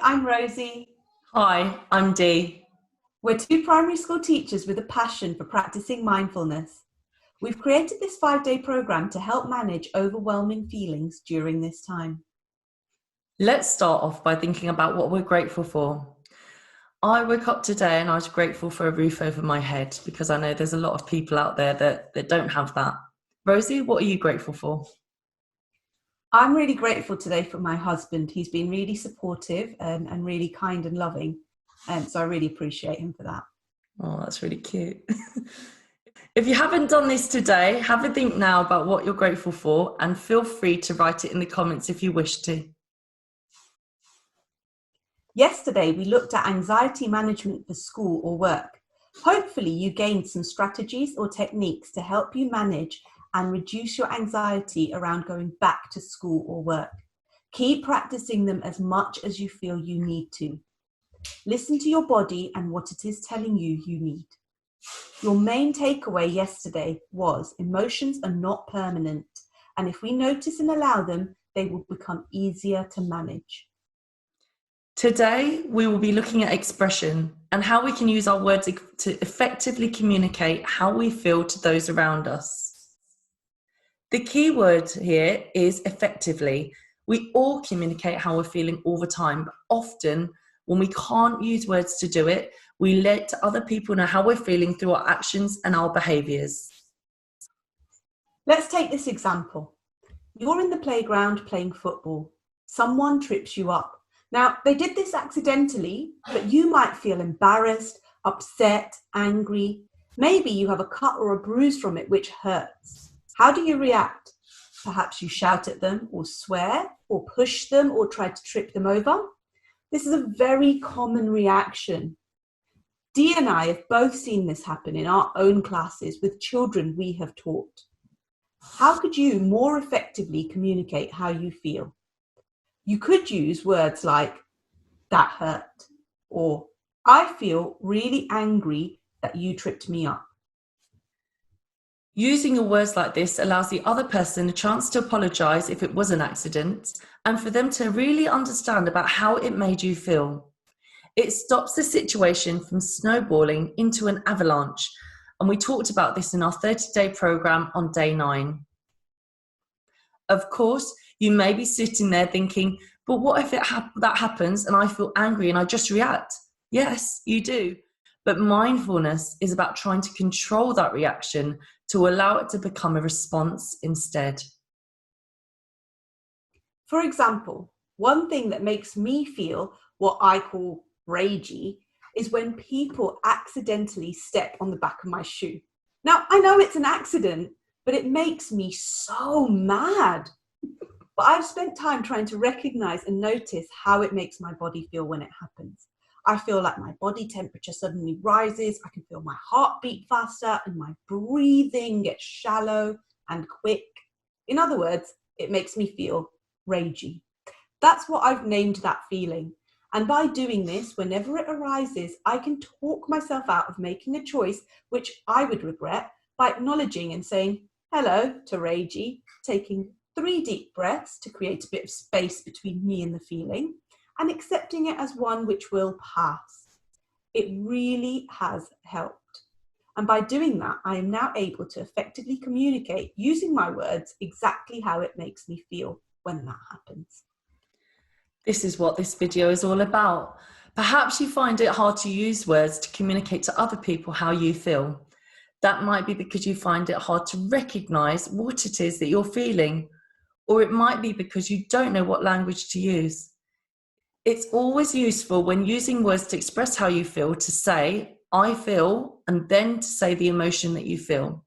I'm Rosie. Hi, I'm Dee. We're two primary school teachers with a passion for practicing mindfulness. We've created this 5-day program to help manage overwhelming feelings during this time. Let's start off by thinking about what we're grateful for. I woke up today and I was grateful for a roof over my head because I know there's a lot of people out there that don't have that. Rosie, what are you grateful for? I'm really grateful today for my husband. He's been really supportive and really kind and loving, and so I really appreciate him for that. Oh, that's really cute. If you haven't done this today, have a think now about what you're grateful for and feel free to write it in the comments if you wish to. Yesterday, we looked at anxiety management for school or work. Hopefully, you gained some strategies or techniques to help you manage and reduce your anxiety around going back to school or work. Keep practicing them as much as you feel you need to. Listen to your body and what it is telling you you need. Your main takeaway yesterday was emotions are not permanent, and if we notice and allow them, they will become easier to manage. Today, we will be looking at expression and how we can use our words to effectively communicate how we feel to those around us. The key word here is effectively. We all communicate how we're feeling all the time, but often when we can't use words to do it, we let other people know how we're feeling through our actions and our behaviours. Let's take this example. You're in the playground playing football. Someone trips you up. Now, they did this accidentally, but you might feel embarrassed, upset, angry. Maybe you have a cut or a bruise from it which hurts. How do you react? Perhaps you shout at them or swear or push them or try to trip them over. This is a very common reaction. Dee and I have both seen this happen in our own classes with children we have taught. How could you more effectively communicate how you feel? You could use words like, that hurt, or I feel really angry that you tripped me up. Using your words like this allows the other person a chance to apologise if it was an accident and for them to really understand about how it made you feel. It stops the situation from snowballing into an avalanche, and we talked about this in our 30-day programme on day 9. Of course, you may be sitting there thinking, but what if that happens and I feel angry and I just react? Yes, you do. But mindfulness is about trying to control that reaction to allow it to become a response instead. For example, one thing that makes me feel what I call ragey is when people accidentally step on the back of my shoe. Now, I know it's an accident, but it makes me so mad. But I've spent time trying to recognize and notice how it makes my body feel when it happens. I feel like my body temperature suddenly rises. I can feel my heart beat faster and my breathing gets shallow and quick. In other words, it makes me feel ragey. That's what I've named that feeling. And by doing this, whenever it arises, I can talk myself out of making a choice which I would regret by acknowledging and saying hello to ragey, taking 3 deep breaths to create a bit of space between me and the feeling, and accepting it as one which will pass. It really has helped. And by doing that, I am now able to effectively communicate using my words exactly how it makes me feel when that happens. This is what this video is all about. Perhaps you find it hard to use words to communicate to other people how you feel. That might be because you find it hard to recognise what it is that you're feeling, or it might be because you don't know what language to use. It's always useful when using words to express how you feel to say, I feel, and then to say the emotion that you feel.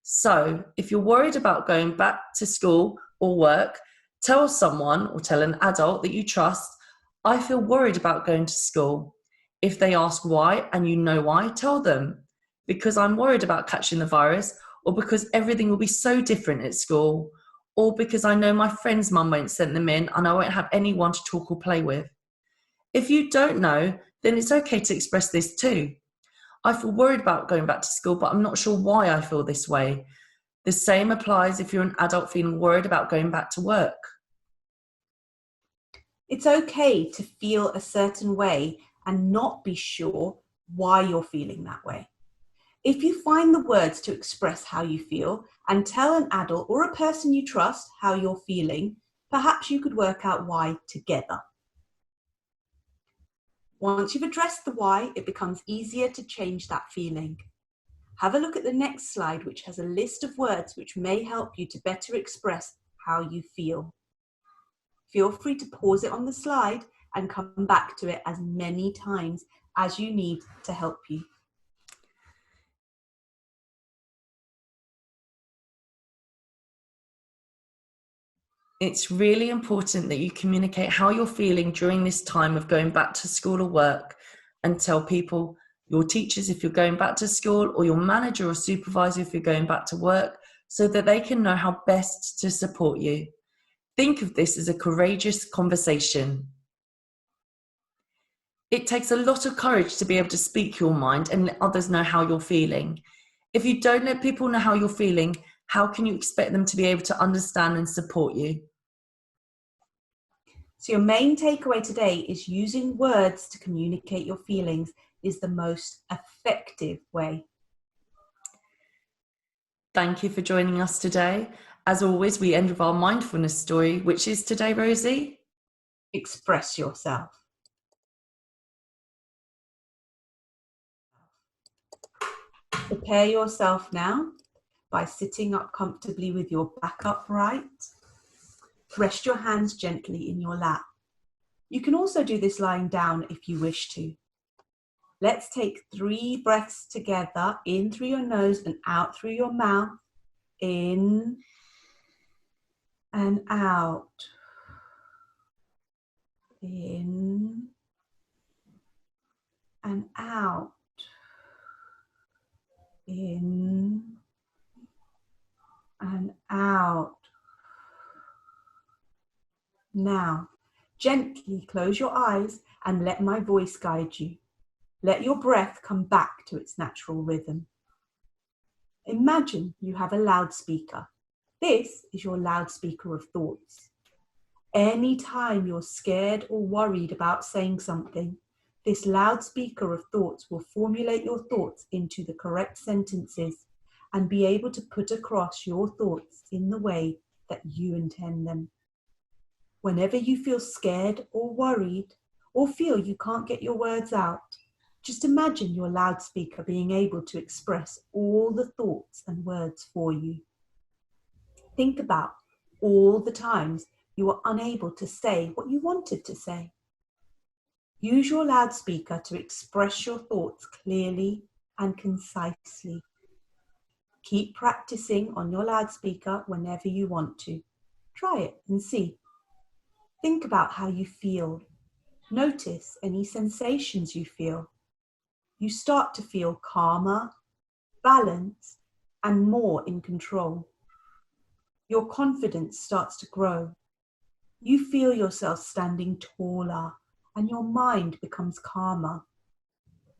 So if you're worried about going back to school or work, tell someone or tell an adult that you trust, I feel worried about going to school. If they ask why and you know why, tell them, because I'm worried about catching the virus, or because everything will be so different at school, or because I know my friend's mum won't send them in and I won't have anyone to talk or play with. If you don't know, then it's okay to express this too. I feel worried about going back to school, but I'm not sure why I feel this way. The same applies if you're an adult feeling worried about going back to work. It's okay to feel a certain way and not be sure why you're feeling that way. If you find the words to express how you feel and tell an adult or a person you trust how you're feeling, perhaps you could work out why together. Once you've addressed the why, it becomes easier to change that feeling. Have a look at the next slide, which has a list of words which may help you to better express how you feel. Feel free to pause it on the slide and come back to it as many times as you need to help you. It's really important that you communicate how you're feeling during this time of going back to school or work, and tell people, your teachers if you're going back to school, or your manager or supervisor if you're going back to work, so that they can know how best to support you. Think of this as a courageous conversation. It takes a lot of courage to be able to speak your mind and let others know how you're feeling. If you don't let people know how you're feeling, how can you expect them to be able to understand and support you? So your main takeaway today is using words to communicate your feelings is the most effective way. Thank you for joining us today. As always, we end with our mindfulness story, which is today, Rosie. Express yourself. Prepare yourself now by sitting up comfortably with your back upright. Rest your hands gently in your lap. You can also do this lying down if you wish to. Let's take 3 breaths together, in through your nose and out through your mouth. In and out. In and out. In and out. Now, gently close your eyes and let my voice guide you. Let your breath come back to its natural rhythm. Imagine you have a loudspeaker. This is your loudspeaker of thoughts. Anytime you're scared or worried about saying something, this loudspeaker of thoughts will formulate your thoughts into the correct sentences and be able to put across your thoughts in the way that you intend them. Whenever you feel scared or worried or feel you can't get your words out, just imagine your loudspeaker being able to express all the thoughts and words for you. Think about all the times you were unable to say what you wanted to say. Use your loudspeaker to express your thoughts clearly and concisely. Keep practicing on your loudspeaker whenever you want to. Try it and see. Think about how you feel. Notice any sensations you feel. You start to feel calmer, balanced, and more in control. Your confidence starts to grow. You feel yourself standing taller and your mind becomes calmer.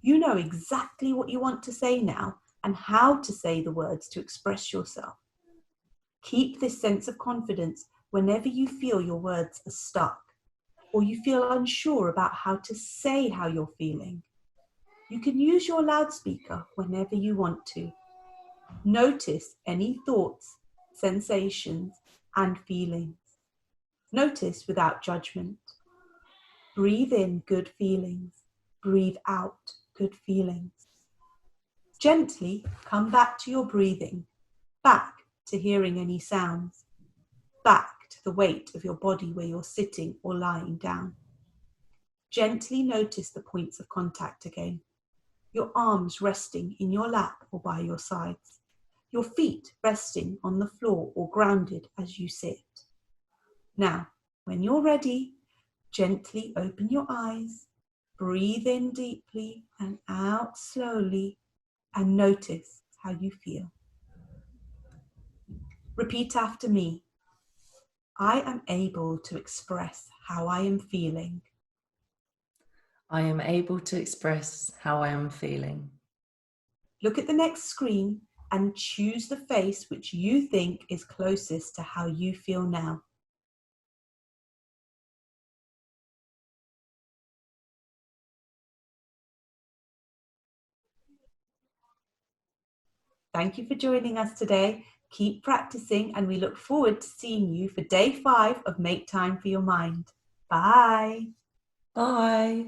You know exactly what you want to say now and how to say the words to express yourself. Keep this sense of confidence whenever you feel your words are stuck or you feel unsure about how to say how you're feeling. You can use your loudspeaker whenever you want to. Notice any thoughts, sensations, and feelings. Notice without judgment. Breathe in good feelings. Breathe out good feelings. Gently come back to your breathing, back to hearing any sounds, back to the weight of your body where you're sitting or lying down. Gently notice the points of contact again. Your arms resting in your lap or by your sides. Your feet resting on the floor or grounded as you sit. Now, when you're ready, gently open your eyes, breathe in deeply and out slowly, and notice how you feel. Repeat after me. I am able to express how I am feeling. I am able to express how I am feeling. Look at the next screen and choose the face which you think is closest to how you feel now. Thank you for joining us today. Keep practicing, and we look forward to seeing you for day 5 of Make Time for Your Mind. Bye. Bye.